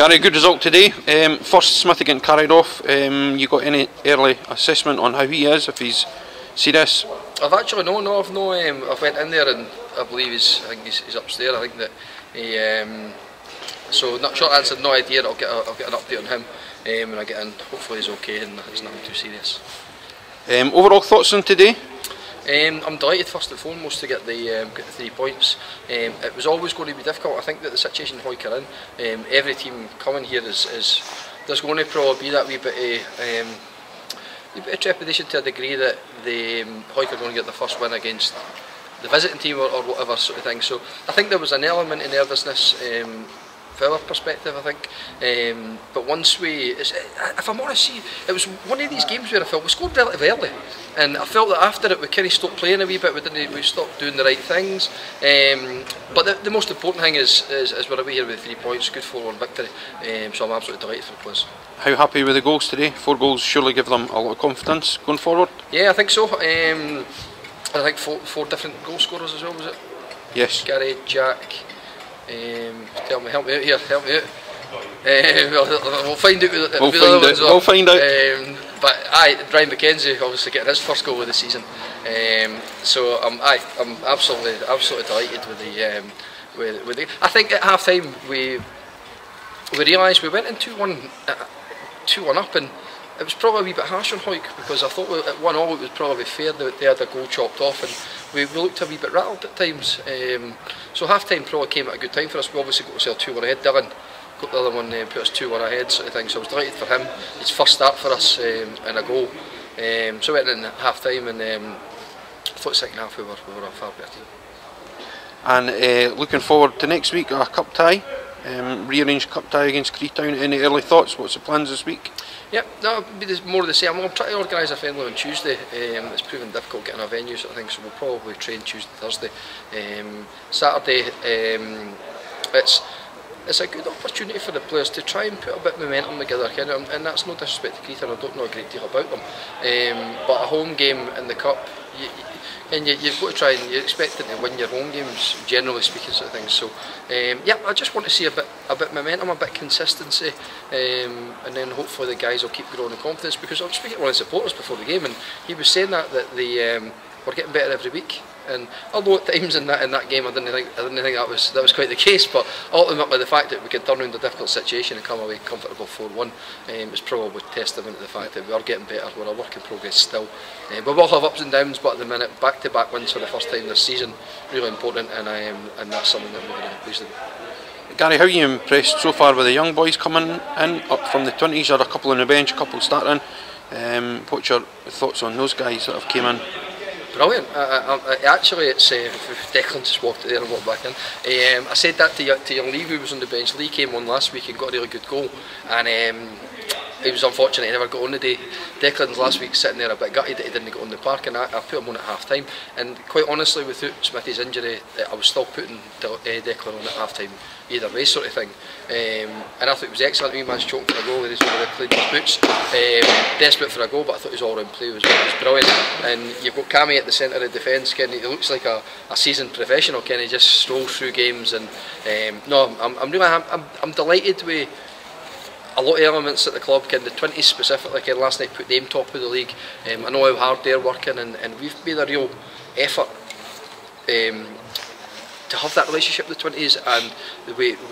Gary, good result today. First, Smithy getting carried off. You got any early assessment on how he is, if he's serious? I've actually I've went in there and I believe he's upstairs. I think that he. So not short answer, no idea. I'll get an update on him when I get in. Hopefully he's okay and it's nothing too serious. Overall thoughts on today? I'm delighted first and foremost to get the 3 points. It was always going to be difficult. I think that the situation Hawick are in, every team coming here is there's going to probably be that wee bit of trepidation to a degree that the Hawick are going to get the first win against the visiting team or whatever sort of thing. So I think there was an element of nervousness from our perspective, I think. But once if I'm honest, it was one of these games where I felt we scored relatively early, and I felt that after it we kind of stopped playing a wee bit. We stopped doing the right things. But the most important thing is we're away here with 3 points, good 4-1 victory. So I'm absolutely delighted for the players. How happy with the goals today? 4 goals surely give them a lot of confidence going forward. Yeah, I think so. I think four different goal scorers as well, was it? Yes. Gary, Jack. Help me out here. Help me out. We'll find out. We'll find out. But Brian McKenzie obviously getting his first goal of the season. So I'm absolutely delighted with the. I think at half time we realised we went in 2-1 up, and it was probably a wee bit harsh on Hawick because I thought at 1-1 it was probably fair that they had a goal chopped off, and we looked a wee bit rattled at times. So half time probably came at a good time for us. We obviously got ourselves 2-1 ahead. Dylan got the other one, put us 2-1 ahead sort of thing. So I was delighted for him. His first start for us and a goal. So we went in half time, and I thought the second half we were a far better team. And looking forward to next week, a cup tie, rearranged cup tie against Creetown. Any early thoughts? What's the plans this week? Yep, that'll be more of the same. I'm trying to organise a friendly on Tuesday. It's proven difficult getting a venue sort of thing, so we'll probably train Tuesday, Thursday. Saturday, it's a good opportunity for the players to try and put a bit of momentum together, and that's no disrespect to Creetown, I don't know a great deal about them. But a home game in the cup, you've got to try, and you're expecting to win your home games, generally speaking, sort of things. So, yeah, I just want to see a bit momentum, a bit consistency, and then hopefully the guys will keep growing in confidence. Because I was speaking to one of the supporters before the game, and he was saying that we're getting better every week. And although at times in that game I didn't think that was quite the case, but ultimately the fact that we could turn around a difficult situation and come away comfortable 4-1 is probably testament to the fact that we are getting better. We're a work in progress still. We will have ups and downs, but at the minute, back-to-back wins for the first time this season, really important, and that's something that we're very pleased with. Gary, how are you impressed so far with the young boys coming in up from the 20s? Are a couple on the bench, a couple starting? What's your thoughts on those guys that have came in? Brilliant. Actually, it's Declan just walked there and walked back in. I said that to young Lee, who was on the bench. Lee came on last week and got a really good goal, and he was unfortunate he never got on the day. Declan's last week sitting there a bit gutted that he didn't get on the park, and I put him on at half time. And quite honestly, without Smithy's injury, I was still putting Declan on at half time either way, sort of thing. And I thought it was excellent. He managed to choke for a goal. He's over there cleaned his boots, desperate for a goal, but I thought his all-round play was brilliant. And you've got Cammy at the centre of defence. Kenny, he looks like a seasoned professional. Kenny just strolls through games, and I'm delighted with a lot of elements at the club. The 20s specifically, last night put them top of the league. I know how hard they're working, and we've made a real effort to have that relationship with the 20s, and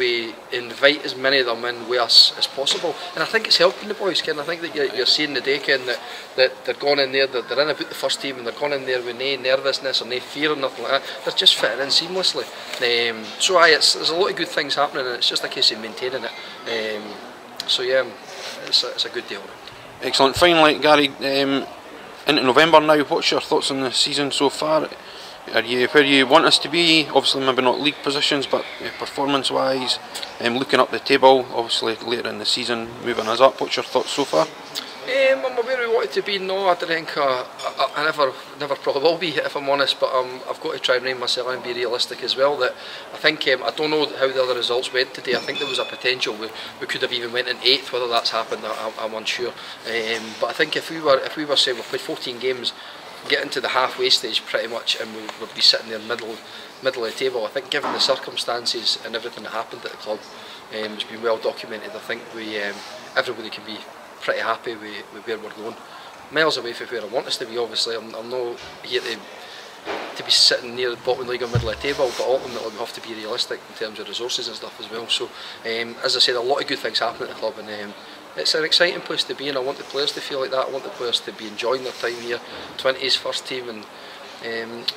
we invite as many of them in with us as possible, and I think it's helping the boys, Ken. I think that you're seeing the day, Ken, that they're going in there, they're in about the first team, and they're going in there with no nervousness or no fear or nothing like that. They're just fitting in seamlessly. So there's a lot of good things happening, and it's just a case of maintaining it. So yeah, it's a good deal. Excellent. Finally, Gary, into November now, what's your thoughts on the season so far? Are you where you want us to be? Obviously maybe not league positions, but performance wise, looking up the table, obviously later in the season moving us up. What's your thoughts so far? I'm where we wanted to be. No, I don't think I never probably will be, if I'm honest, but I've got to try and rein myself and be realistic as well. That I think I don't know how the other results went today. I think there was a potential we could have even went in 8th. Whether that's happened, I'm unsure. But I think if we were saying we've played 14 games, get into the halfway stage pretty much, and we'll be sitting there middle of the table. I think given the circumstances and everything that happened at the club, it's been well documented. I think we everybody can be pretty happy with where we're going. Miles away from where I want us to be. Obviously, I'm not here to be sitting near the bottom league or middle of the table, but ultimately we have to be realistic in terms of resources and stuff as well. So, as I said, a lot of good things happen at the club, and it's an exciting place to be, and I want the players to feel like that. I want the players to be enjoying their time here. 20s first team, and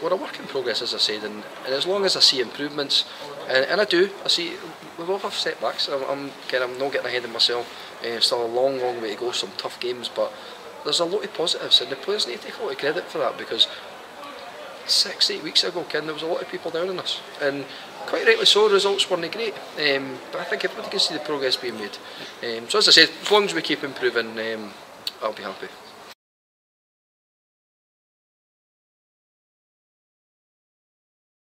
we're a work in progress, as I said, and as long as I see improvements, and I see we will have setbacks. I'm not getting ahead of myself. Still a long way to go, some tough games, but there's a lot of positives, and the players need to take a lot of credit for that, because 6-8 weeks ago, Ken, there was a lot of people down on us, and quite rightly so. Results weren't great, but I think everybody can see the progress being made. So as I said, as long as we keep improving, I'll be happy.